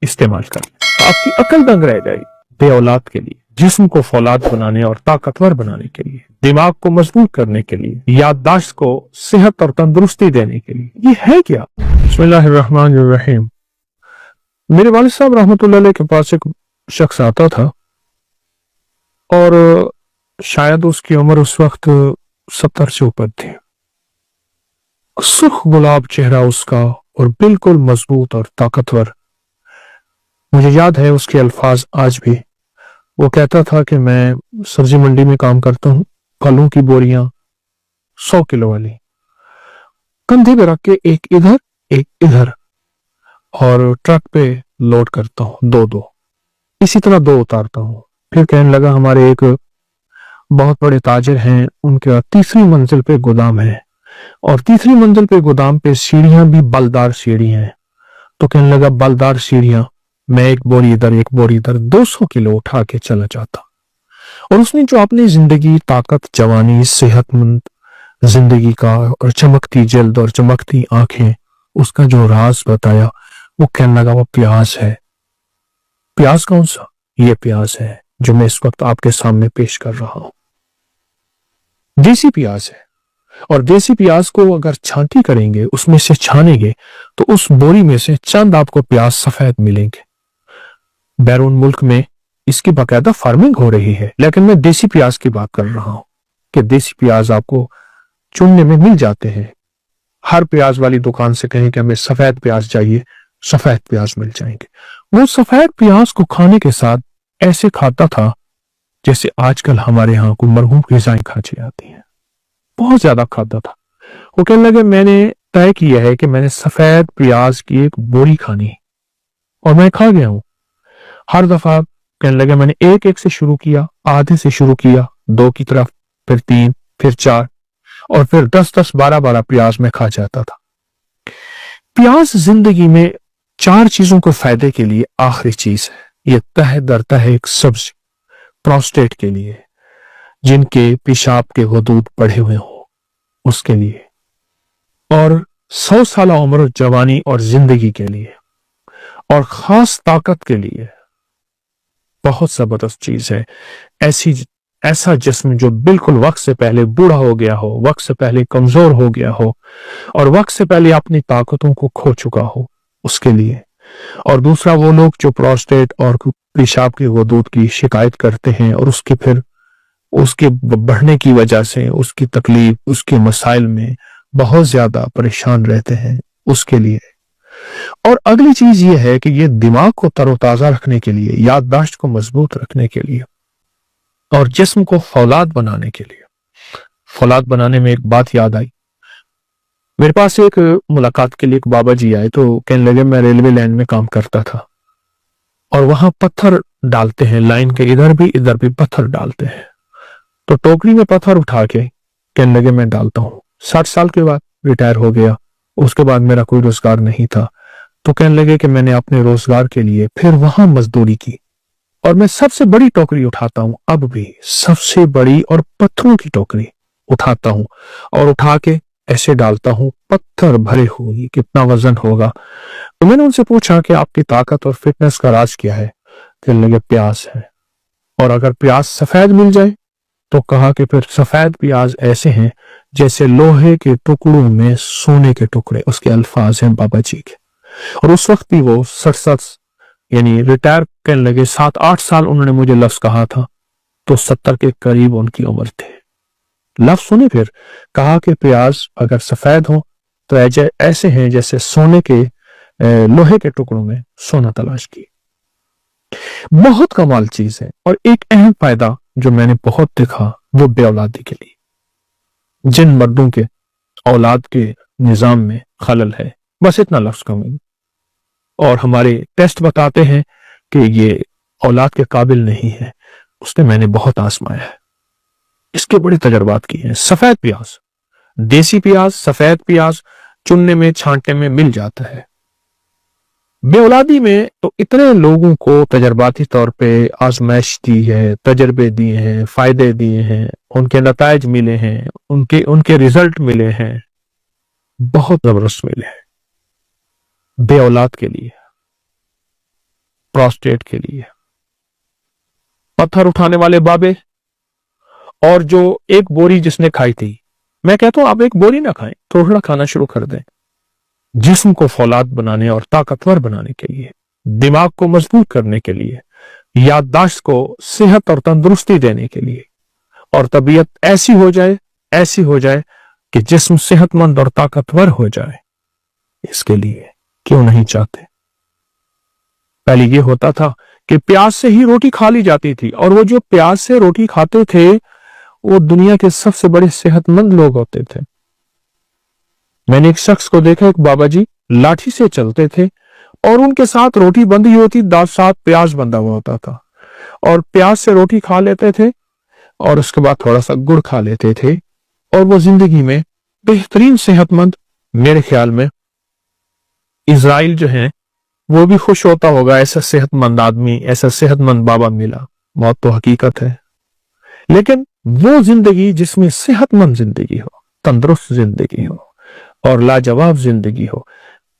इस्तेमाल कर तो आपकी अकल दंग रह जाएगी। बे औलाद के लिए, जिस्म को फौलाद बनाने और ताकतवर बनाने के लिए, दिमाग को मजबूत करने के लिए, याददाश्त को सेहत और तंदुरुस्ती देने के लिए, ये है क्या? बिस्मिल्लाहिर्रहमानिर्रहीम। मेरे वालिद साहब रहमतुल्लाह अलैह के पास एक शख्स आता था और शायद उसकी उम्र उस वक्त 70 से ऊपर थी। सुर्ख गुलाब चेहरा उसका और बिल्कुल मजबूत और ताकतवर। मुझे याद है उसके अल्फाज आज भी। वो कहता था कि मैं सब्जी मंडी में काम करता हूँ, फलों की बोरियां 100 किलो वाली कंधे पे रख के एक इधर एक इधर और ट्रक पे लोड करता हूँ, दो इसी तरह दो उतारता हूँ। फिर कहने लगा हमारे एक बहुत बड़े ताजिर हैं, उनके तीसरी मंजिल पे गोदाम है और तीसरी मंजिल पे गोदाम पे सीढ़ियां भी बलदार सीढ़ी हैं। तो कहने लगा बलदार सीढ़ियां, मैं एक बोरी इधर 200 किलो उठा के चला जाता। और उसने जो अपनी जिंदगी, ताकत, जवानी, सेहतमंद जिंदगी का और चमकती जल्द और चमकती आंखें, उसका जो राज बताया, वो कहने लगा वो प्याज है। प्याज कौन सा? ये प्याज है जो मैं इस वक्त आपके सामने पेश कर रहा हूं। देसी प्याज है और देसी प्याज को अगर छांटी करेंगे, उसमें से छानेंगे, तो उस बोरी में से चंद आपको प्याज सफेद मिलेंगे। बैरून मुल्क में इसकी बाकायदा फार्मिंग हो रही है, लेकिन मैं देसी प्याज की बात कर रहा हूं कि देसी प्याज आपको चुनने में मिल जाते हैं। हर प्याज वाली दुकान से कहें कि हमें सफेद प्याज चाहिए, सफेद प्याज मिल जाएंगे। वो सफेद प्याज को खाने के साथ ऐसे खाता था जैसे आजकल हमारे यहाँ कोई मरहूम ग़िज़ाएं खाची आती हैं। बहुत ज्यादा खाता था। वो कहने लगे मैंने तय किया है कि मैंने सफेद प्याज की एक बोरी खानी और मैं खा गया हूं। हर दफा कहने लगे मैंने एक एक से शुरू किया, आधे से शुरू किया, 2 की तरफ, फिर 3, फिर 4 और फिर 10-10, 12-12 प्याज में खा जाता था। प्याज जिंदगी में 4 चीजों को फायदे के लिए आखिरी चीज है। ये तह दरता है एक सब्ज प्रोस्टेट के लिए, जिनके पेशाब के हुदूद बढ़े हुए हो उसके लिए, और 100 साल उम्र, जवानी और जिंदगी के लिए, और खास ताकत के लिए। बहुत जबरदस्त चीज है। ऐसा जिस्म जो बिल्कुल वक्त से पहले बूढ़ा हो गया हो, वक्त से पहले कमजोर हो गया हो और वक्त से पहले अपनी ताकतों को खो चुका हो, उसके लिए। और दूसरा वो लोग जो प्रोस्टेट और पेशाब के वदूद की शिकायत करते हैं और उसके बढ़ने की वजह से उसकी तकलीफ, उसके मसाइल में बहुत ज्यादा परेशान रहते हैं, उसके लिए। और अगली चीज ये है कि ये दिमाग को तरोताजा रखने के लिए, याददाश्त को मजबूत रखने के लिए और जिस्म को फौलाद बनाने के लिए। फौलाद बनाने में एक बात याद आई। मेरे पास एक मुलाकात के लिए एक बाबा जी आए तो कहने लगे मैं रेलवे लाइन में काम करता था और वहां पत्थर डालते हैं, लाइन के इधर भी पत्थर डालते हैं। तो टोकरी में पत्थर उठा के कहने लगे मैं डालता हूं। 60 साल के बाद रिटायर हो गया, उसके बाद मेरा कोई रोजगार नहीं था। तो कहने लगे कि मैंने अपने रोजगार के लिए फिर वहां मजदूरी की और मैं सबसे बड़ी टोकरी उठाता हूं, अब भी सबसे बड़ी और पत्थरों की टोकरी उठाता हूं और उठा के ऐसे डालता हूं, पत्थर भरे हुए, कितना वजन होगा। तो मैंने उनसे पूछा कि आपकी ताकत और फिटनेस का राज क्या है? कहने लगे प्याज है, और अगर प्याज सफेद मिल जाए तो कहा कि फिर सफेद प्याज ऐसे हैं जैसे लोहे के टुकड़ों में सोने के टुकड़े। उसके अल्फाज हैं बाबा जी के। और उस वक्त भी वो 67 यानी रिटायर करने लगे, 7-8 साल उन्होंने मुझे लफ्ज कहा था, तो 70 के करीब उनकी उम्र थे। लफ्ज सुने फिर, कहा कि प्याज अगर सफेद हो तो ऐसे हैं जैसे सोने के लोहे के टुकड़ों में सोना तलाश की। बहुत कमाल चीज है। और एक अहम फायदा जो मैंने बहुत देखा वो बेऔलादी के लिए। जिन मर्दों के औलाद के निजाम में खलल है, बस इतना लफ्ज कहूंगा, और हमारे टेस्ट बताते हैं कि ये औलाद के काबिल नहीं है, उसने मैंने बहुत आजमाया है, इसके बड़े तजर्बात किए हैं। सफेद प्याज, देसी प्याज, सफेद प्याज चुनने में, छांटने में मिल जाता है। बेऔलादी में तो इतने लोगों को तजर्बाती तौर पे आजमाइश दी है, तजर्बे दिए हैं, फायदे दिए हैं, उनके नताइज मिले हैं, उनके रिजल्ट मिले हैं, बहुत जबरदस्त मिले हैं। बे औलाद के लिए प्रोस्टेट के लिए। पत्थर उठाने वाले बाबे, और जो एक बोरी जिसने खाई थी, मैं कहता हूं आप एक बोरी ना खाएं, थोड़ा खाना शुरू कर दें। जिस्म को फौलाद बनाने और ताकतवर बनाने के लिए, दिमाग को मजबूत करने के लिए, याददाश्त को सेहत और तंदुरुस्ती देने के लिए, और तबीयत ऐसी हो जाए कि जिस्म सेहतमंद और ताकतवर हो जाए, इसके लिए क्यों नहीं चाहते? पहले ये होता था कि प्याज से ही रोटी खा ली जाती थी, और वो जो प्याज से रोटी खाते थे वो दुनिया के सबसे बड़े सेहतमंद लोग होते थे। मैंने एक शख्स को देखा, एक बाबा जी लाठी से चलते थे और उनके साथ रोटी बंधी होती, साथ प्याज बंधा हुआ होता था, और प्याज से रोटी खा लेते थे और उसके बाद थोड़ा सा गुड़ खा लेते थे, और वो जिंदगी में बेहतरीन सेहतमंद। मेरे ख्याल में इजराइल जो है वो भी खुश होता होगा, ऐसा सेहतमंद आदमी, ऐसा सेहतमंद बाबा मिला। मौत तो हकीकत है, लेकिन वो जिंदगी जिसमें सेहतमंद जिंदगी हो, तंदुरुस्त जिंदगी हो और लाजवाब जिंदगी हो,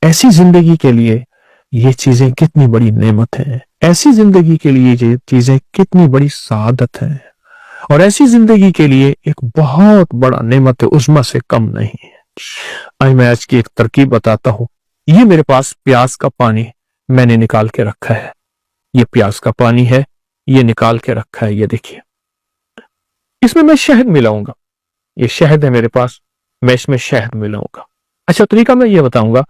ऐसी जिंदगी के लिए ये चीजें कितनी बड़ी नेमत हैं, ऐसी जिंदगी के लिए ये चीजें कितनी बड़ी सआदत है, और ऐसी जिंदगी के लिए एक बहुत बड़ा नेमत है, उस्मा से कम नहीं है। आज मैं आज की एक तरकीब बताता हूं। ये मेरे पास प्याज का पानी मैंने निकाल के रखा है, ये प्याज का पानी है, ये निकाल के रखा है, ये देखिए। इसमें मैं शहद मिलाऊंगा, ये शहद है मेरे पास, मैं इसमें शहद मिलाऊंगा। अच्छा, तरीका मैं ये बताऊंगा।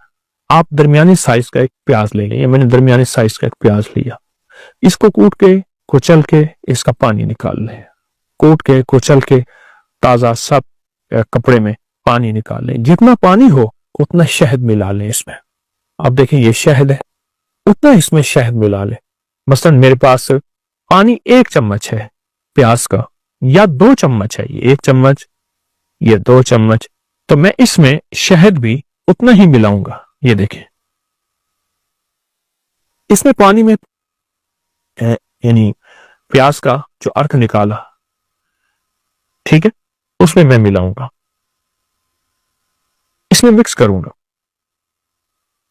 आप दरमियानी साइज का एक प्याज ले लें, मैंने दरमियानी साइज का एक प्याज लिया, इसको कूट के कुचल के इसका पानी निकाल लें, कूट के कुचल के ताजा सब कपड़े में पानी निकाल लें। जितना पानी हो उतना शहद मिला लें इसमें। आप देखें ये शहद है, उतना इसमें शहद मिला लें। मसलन मेरे पास पानी 1 चम्मच है प्याज का, या 2 चम्मच है, ये 1 चम्मच, ये 2 चम्मच, तो मैं इसमें शहद भी उतना ही मिलाऊंगा। ये देखें, इसमें पानी में यानी प्याज का जो अर्क निकाला, ठीक है, उसमें मैं मिलाऊंगा, इसमें मिक्स करूंगा।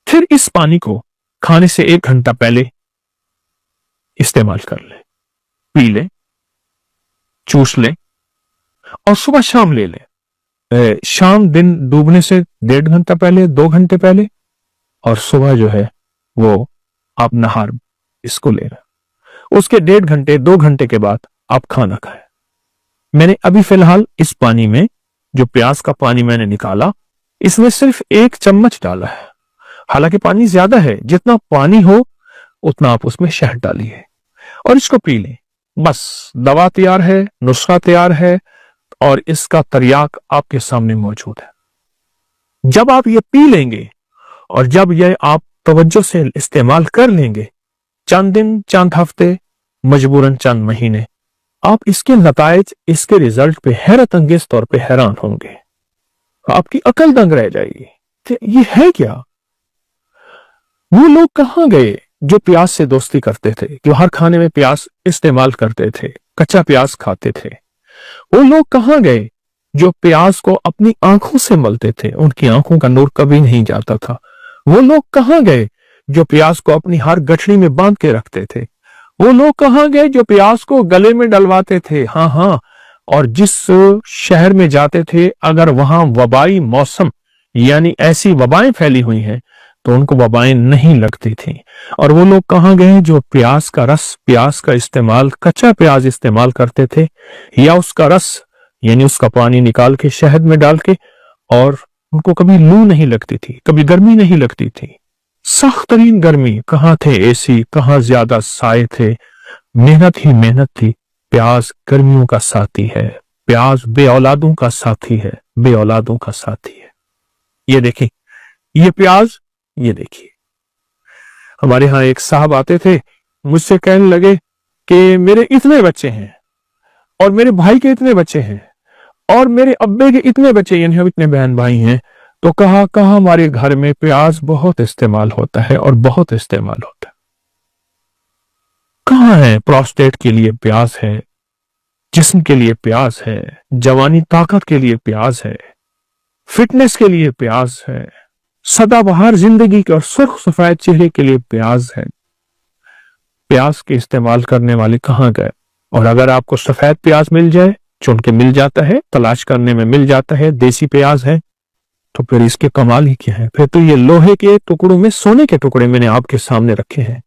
फिर इस पानी को खाने से 1 घंटा पहले इस्तेमाल कर ले, पी ले, चूस ले, और सुबह शाम ले ले। शाम दिन डूबने से 1.5 घंटा पहले, 2 घंटे पहले, और सुबह जो है वो आप नहार इसको ले रहे। उसके 1.5 घंटे 2 घंटे के बाद आप खाना खाएं। मैंने अभी फिलहाल इस पानी में, जो प्याज का पानी मैंने निकाला, इसमें सिर्फ 1 चम्मच डाला है। हालांकि पानी ज्यादा है, जितना पानी हो उतना आप उसमें शहद डालिए और इसको पी लें। बस दवा तैयार है, नुस्खा तैयार है, और इसका तरियाक आपके सामने मौजूद है। जब आप ये पी लेंगे और जब ये आप तवज्जो से इस्तेमाल कर लेंगे, चंद दिन, चंद हफ्ते, मजबूरन चंद महीने, आप इसके नताइज, इसके रिजल्ट पे हैरत अंगेज तौर पे हैरान होंगे। आपकी अकल दंग रह जाएगी कि ये है क्या। वो लोग कहां गए जो प्याज से दोस्ती करते थे, जो हर खाने में प्याज इस्तेमाल करते थे, कच्चा प्याज खाते थे। वो लोग कहां गए जो प्याज को अपनी आंखों से मलते थे, उनकी आंखों का नूर कभी नहीं जाता था। वो लोग कहां गए जो प्याज को अपनी हर गठरी में बांध के रखते थे। वो लोग कहां गए जो प्याज को गले में डलवाते थे। हाँ, और जिस शहर में जाते थे, अगर वहां वबाई मौसम यानी ऐसी वबाएं फैली हुई हैं तो उनको वबाएं नहीं लगती थी। और वो लोग कहां गए जो प्याज का रस, प्याज का इस्तेमाल, कच्चा प्याज इस्तेमाल करते थे, या उसका रस यानी उसका पानी निकाल के शहद में डाल के, और उनको कभी लू नहीं लगती थी, कभी गर्मी नहीं लगती थी। सख्त तरीन गर्मी, कहां थे एसी, कहां ज्यादा साए थे, मेहनत ही मेहनत थी। प्याज गर्मियों का साथी है, प्याज बे औलादों का साथी है, बे औलादों का साथी है। ये देखिए, ये प्याज, ये देखिए। हमारे यहां एक साहब आते थे, मुझसे कहने लगे कि मेरे इतने बच्चे हैं, और मेरे भाई के इतने बच्चे हैं, और मेरे अब्बे के इतने बच्चे, यानी हम इतने बहन भाई हैं, तो कहा हमारे घर में प्याज बहुत इस्तेमाल होता है, और बहुत इस्तेमाल होता है। कहां है? प्रोस्टेट के लिए प्याज है, जिस्म के लिए प्याज है, जवानी ताकत के लिए प्याज है, फिटनेस के लिए प्याज है, सदाबहार जिंदगी के और सुर्ख सफेद चेहरे के लिए प्याज है। प्याज के इस्तेमाल करने वाले कहाँ गए? और अगर आपको सफेद प्याज मिल जाए, चुन के मिल जाता है, तलाश करने में मिल जाता है, देसी प्याज है, तो फिर इसके कमाल ही क्या है? फिर तो ये लोहे के टुकड़ों में सोने के टुकड़े मैंने आपके सामने रखे हैं,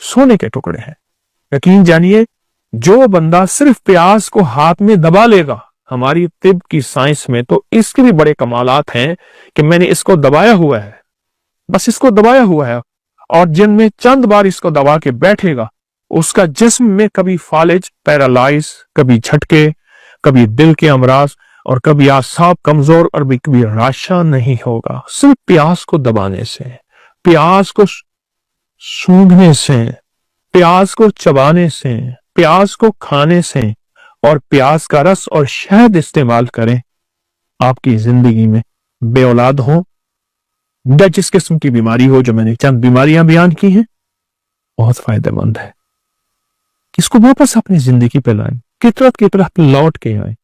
सोने के टुकड़े हैं। यकीन जानिए, जो बंदा सिर्फ प्याज को हाथ में दबा लेगा, हमारी तिब की साइंस में तो इसके भी बड़े कमालात हैं कि मैंने इसको दबाया हुआ है, बस इसको दबाया हुआ है, और जिनमें चंद बार इसको दबा के बैठेगा, उसका जिस्म में कभी फालिज, पैरालाइज, कभी झटके, कभी दिल के अमराज, और कभी आसाब कमजोर, और भी कभी राशा नहीं होगा। सिर्फ प्याज को दबाने से, प्याज को सूंघने से, प्याज को चबाने से, प्याज को खाने से, और प्याज का रस और शहद इस्तेमाल करें। आपकी जिंदगी में बे औलाद हो या जिस किस्म की बीमारी हो, जो मैंने चंद बीमारियां बयान की हैं, बहुत फायदेमंद है। इसको वापस अपनी जिंदगी पे लाएं, फितरत की तरफ लौट के आए।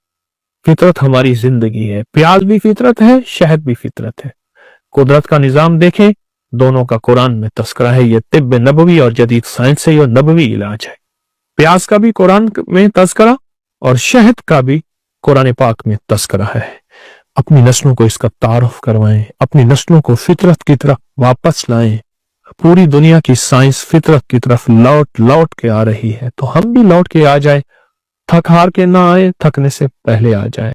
फितरत हमारी जिंदगी है, प्याज भी फितरत है, शहद भी फितरत है। कुदरत का निजाम देखें, दोनों का कुरान में तस्करा है। ये तिब्ब नबवी और जदीद साइंस से, ये नबवी इलाज है। प्याज का भी कुरान में तस्करा और शहद का भी कुरान पाक में तस्करा है। अपनी नस्लों को इसका तारुफ करवाएं, अपनी नस्लों को फितरत की तरफ वापस लाएं। पूरी दुनिया की साइंस फितरत की तरफ लौट लौट के आ रही है, तो हम भी लौट के आ जाए, थक हार के ना आए, थकने से पहले आ जाए।